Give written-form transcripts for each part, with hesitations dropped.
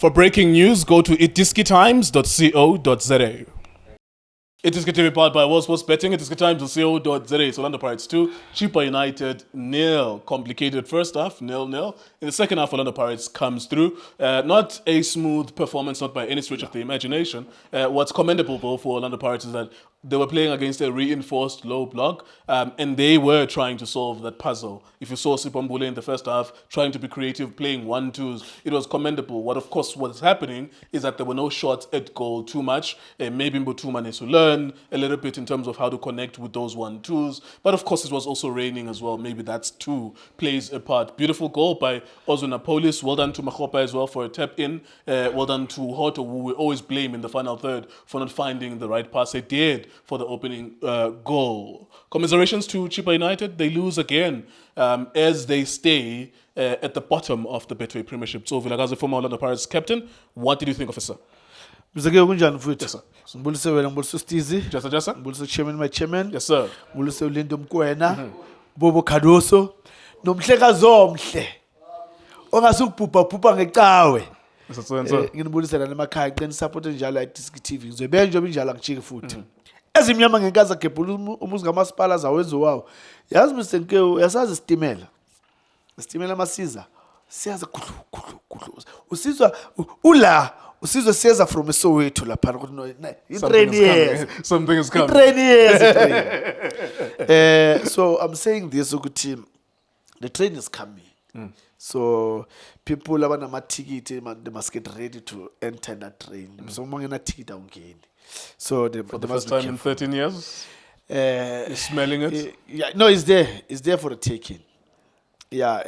For breaking news, go to iDiskiTimes.co.za. iDiskiTV powered by World Sports Betting. iDiskiTimes.co.za. So Orlando Pirates 2, Chippa United 0. Complicated first half, 0-0. In the second half, Orlando Pirates comes through. Not a smooth performance, not by any stretch of the imagination. What's commendable though for Orlando Pirates is that they were playing against a reinforced low block, and they were trying to solve that puzzle. If you saw Sipombule in the first half, trying to be creative, playing 1-2s, it was commendable. What of course was happening is that there were no shots at goal too much. Maybe Mbutuma needs to learn a little bit in terms of how to connect with those 1-2s. But of course it was also raining as well. Maybe that's too plays a part. Beautiful goal by Ozunapolis. Well done to Makopa as well for a tap in. Well done to Hoto, who we always blame in the final third for not finding the right pass. They did for the opening goal. Commiserations to Chippa United. They lose again as they stay at the bottom of the Betway Premiership. Tso Vilakazi, former Orlando Pirates captain. What did you think of it, sir? Mzake kunjani mfuthu? Yes, sir. Ngibulise wena, ngibulise Stizi. Jasa Jasa. Ngibulise chairman my chairman. Yes, sir. Ngibulise uLindo Mkwena. Bobo Khadoso. Nomhlekazi omhle. Ongasukubhubha ngecawe. Nginibulise lana emakhaya ngicela support njalo iDiskiTV. Ngizobe njengoba injalo angijiki futhi. Ezimnyama ngenkaza gebhula umuzi kamasipala zawenzo wawo. Yazi Msenkewu, yasazi isitimela. Isitimela masiza. Siyaza khulu. Usizwa usizwe siyeza from Soweto lapha ukuthi something is coming. So I'm saying this ukuthi the train is coming. So people abanamatikiti they must get ready to enter that train. So mangena ticket awungeni. So for the first time in 13 years. You're smelling it? Yeah, no, it's there. It's there for the taking. Yeah,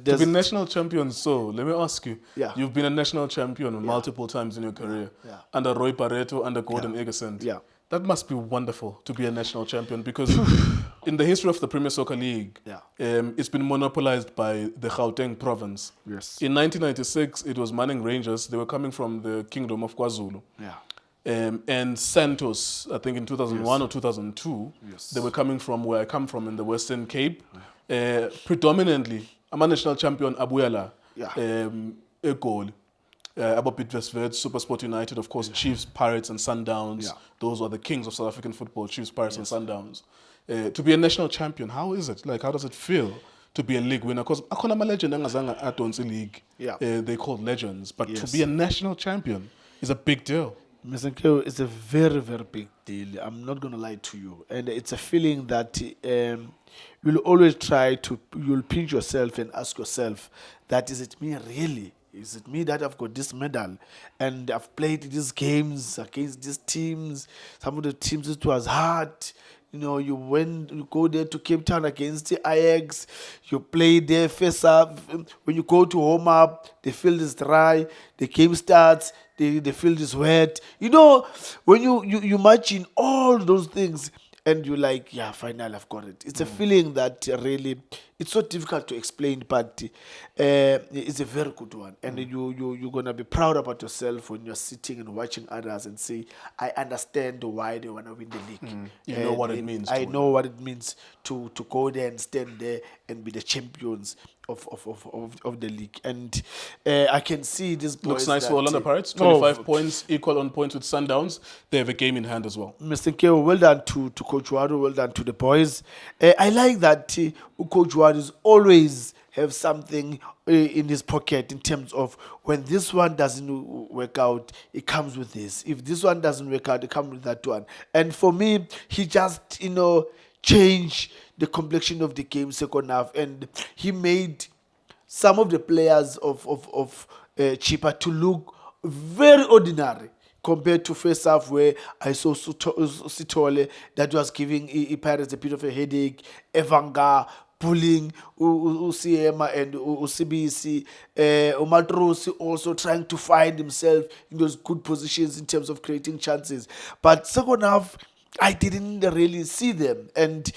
to be national champion, so let me ask you. Yeah. You've been a national champion multiple times in your career. Yeah. Under Roy Barreto, under Gordon Egersund. Yeah. That must be wonderful to be a national champion because in the history of the Premier Soccer League, it's been monopolized by the Gauteng province. Yes. In 1996, it was Manning Rangers. They were coming from the Kingdom of KwaZulu. Yeah. And Santos, I think in 2001 or 2002, Yes. they were coming from where I come from in the Western Cape. Predominantly, I'm a national champion, Abuyala, a goal. About Bidvest, Super Sport United, of course, Chiefs, Pirates, and Sundowns. Yeah. Those are the kings of South African football, Chiefs, Pirates, and Sundowns. To be a national champion, how is it? Like, how does it feel to be a league winner? Because I'm a legend, league. They called legends. But to be a national champion is a big deal. Mr. Nkeo, it's a very, very big deal. I'm not going to lie to you. And it's a feeling that you'll always you'll pinch yourself and ask yourself, that is it me really? Is it me that I've got this medal? And I've played these games against these teams. Some of the teams, it was hard. You know, you go there to Cape Town against the Ajax, you play there face up. When you go to home up, the field is dry, the game starts, the field is wet. You know, when you imagine all those things and you're like, yeah, finally I've got it. It's a feeling that really, it's so difficult to explain, but it's a very good one. And you're going to be proud about yourself when you're sitting and watching others and say, I understand why they want to win the league. You know what it means. I know what it means to go there and stand there and be the champions of the league. And I can see this boys. Looks nice for Orlando Pirates. 25 points, equal on points with Sundowns. They have a game in hand as well. Mr. Nkeo, well done to Coach Ouaddou, well done to the boys. I like that Coach Ouaddou always have something in his pocket in terms of when this one doesn't work out, it comes with this. If this one doesn't work out, it comes with that one. And for me, he just, changed the complexion of the game second half, and he made some of the players of Chippa to look very ordinary compared to first half, where I saw Sitole that was giving Pirates a bit of a headache, Evanga pulling Usiema and Usibisi, Umatrosi also trying to find himself in those good positions in terms of creating chances. But second half, I didn't really see them. And,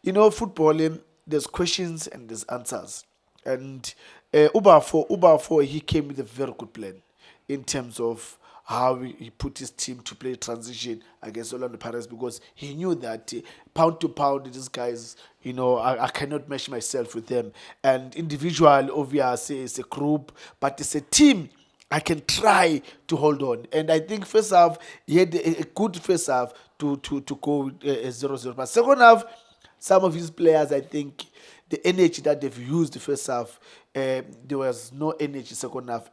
footballing, there's questions and there's answers. And Uba 4, he came with a very good plan in terms of how he put his team to play transition against Orlando Pirates, because he knew that pound to pound, these guys, I cannot match myself with them. And individual, obviously, it's a group, but it's a team I can try to hold on. And I think first half, he had a good first half to go 0-0. But second half, some of his players, I think, the energy that they've used the first half, there was no energy second half.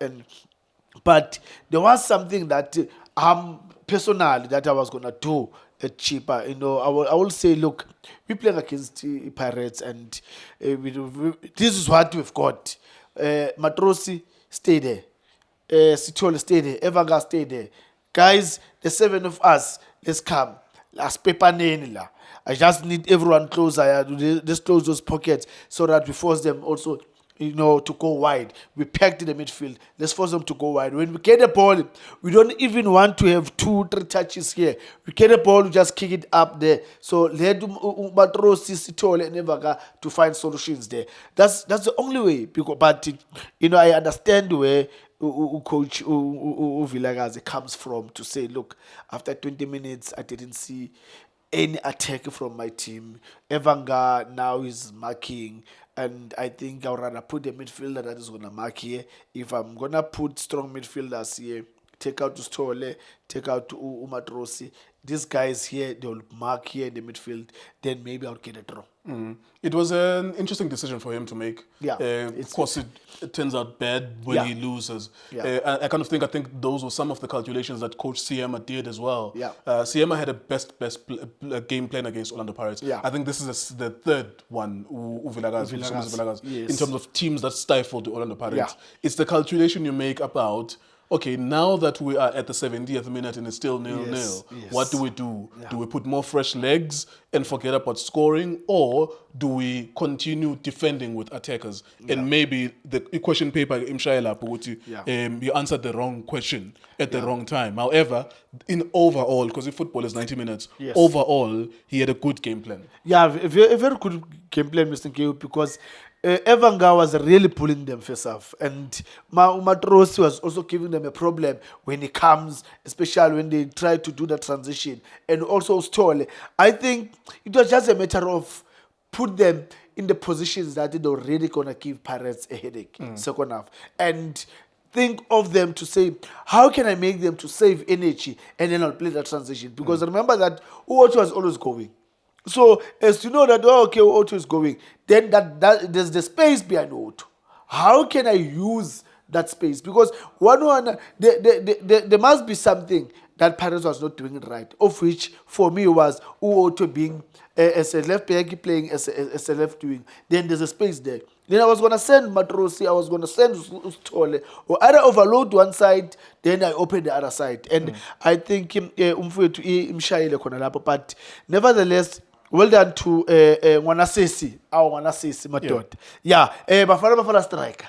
But there was something that personally that I was gonna do at Chippa. I will say, look, we're playing against Pirates, and this is what we've got. Matrosi, stay there. Sithole, stay there. Evanga, stay there. Guys, the 7 of us, let's come. Let's paper la. I just need everyone closer. Let's close those pockets so that we force them also, to go wide. We packed in the midfield. Let's force them to go wide. When we get the ball, we don't even want to have 2-3 touches here. We get the ball, we just kick it up there. So let Matrosi, Sithole, and Evaga to find solutions there. That's the only way. But I understand where Coach Vilakazi comes from to say, look, after 20 minutes, I didn't see any attack from my team. Evanga now is marking, and I think I'd rather put the midfielder that is going to mark here. If I'm going to put strong midfielders here, take out Stole, take out Umatrosi, these guys here, they'll mark here in the midfield, then maybe I'll get a draw. It was an interesting decision for him to make. Yeah, of course, it turns out bad when he loses. Yeah. I think those were some of the calculations that Coach Siema did as well. Yeah. Siema had a best game plan against Orlando Pirates. Yeah. I think this is the third one, Vilakazi, Yes. in terms of teams that stifled the Orlando Pirates. Yeah. It's the calculation you make about, okay, now that we are at the 70th minute and it's still 0-0, Yes. what do we do? Yeah. Do we put more fresh legs and forget about scoring, or do we continue defending with attackers? And maybe the question paper, you answered the wrong question at the wrong time. However, in overall, because football is 90 minutes, Yes. overall, he had a good game plan. Yeah, a very good game plan, Mr. Nkeu, because Evanga was really pulling them first half, and Matrosi was also giving them a problem when he comes, especially when they try to do the transition, and also Stole. I think it was just a matter of put them in the positions that they're already gonna give Pirates a headache second half, and think of them to say, how can I make them to save energy, and then I'll play that transition, because remember that Ouaddou was always going. So as you know that, okay, Ouaddou is going, then that there's the space behind Ouaddou. How can I use that space? Because there must be something that Pirates was not doing it right, of which for me was Ouaddou being as a left back, playing as a left wing. Then there's a space there. Then I was going to send Matrosi, I was going to send Stole, or either overload one side, then I open the other side. And I think but nevertheless, well done to Wanasesi, my dot. Yeah, Bafana striker.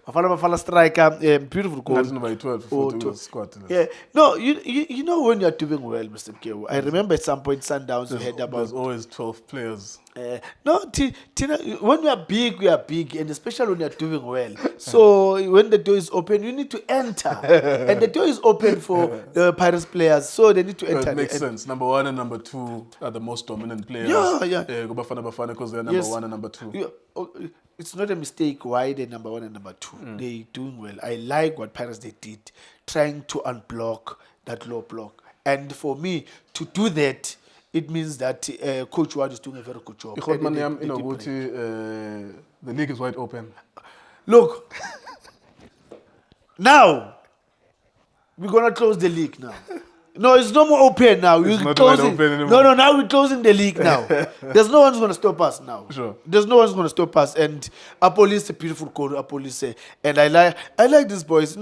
Bafana striker, beautiful goal. That's number 12 before the squad. Yeah, no, you know when you're doing well, Mr. Nkeu. I remember at some point Sundowns you had about. There's always 12 players. No, Tina, when we are big, and especially when you're doing well. So when the door is open, you need to enter, and the door is open for the Pirates players, so they need to enter. It makes sense. Number 1 and number 2 are the most dominant players. Yeah. Bafana because they're number 1 and number 2. Yeah, it's not a mistake why they're number 1 and number 2. They're doing well. I like what Pirates they did, trying to unblock that low block. And for me, to do that, it means that Coach Ouaddou is doing a very good job. The league is wide open. Look, now, we're going to close the league now. No, it's no more open now. It's We're not closing. wide open anymore. No, now we're closing the league now. There's no one's going to stop us now. Sure. There's no one's going to stop us. And Apolis, a beautiful goal, Apolis. And I like these boys.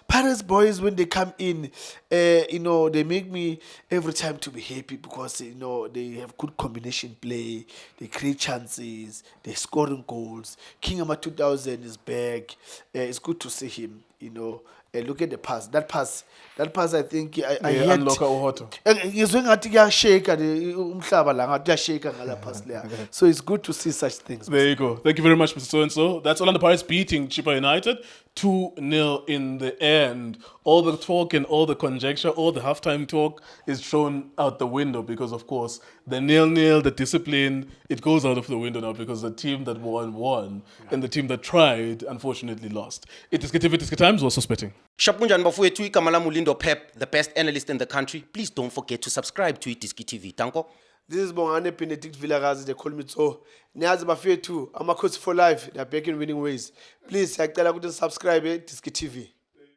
Pirates boys, when they come in, they make me every time to be happy because, they have good combination play. They create chances. They're scoring goals. King Ama 2000 is back. It's good to see him, look at the pass. That pass, I think I had. So it's good to see such things. There you go. Thank you very much, Mr. So-and-so. That's Orlando Pirates beating Chippa United 2-0 in the end. All the talk and all the conjecture, all the halftime talk is thrown out the window because, of course, the 0-0, the discipline, it goes out of the window now because the team that won, and the team that tried, unfortunately, lost. It is time. times, what's betting? Shapunjan bafowethu igama lami uLindo Pep, the best analyst in the country. Please don't forget to subscribe to iDiskiTV. Tanko. This is Bongane Benedict Vilakazi, they call me Tso. Niyazi bafethu, ama coach for life, they are back in winning ways. Please, siyacela ukuthi subscribe iDiskiTV.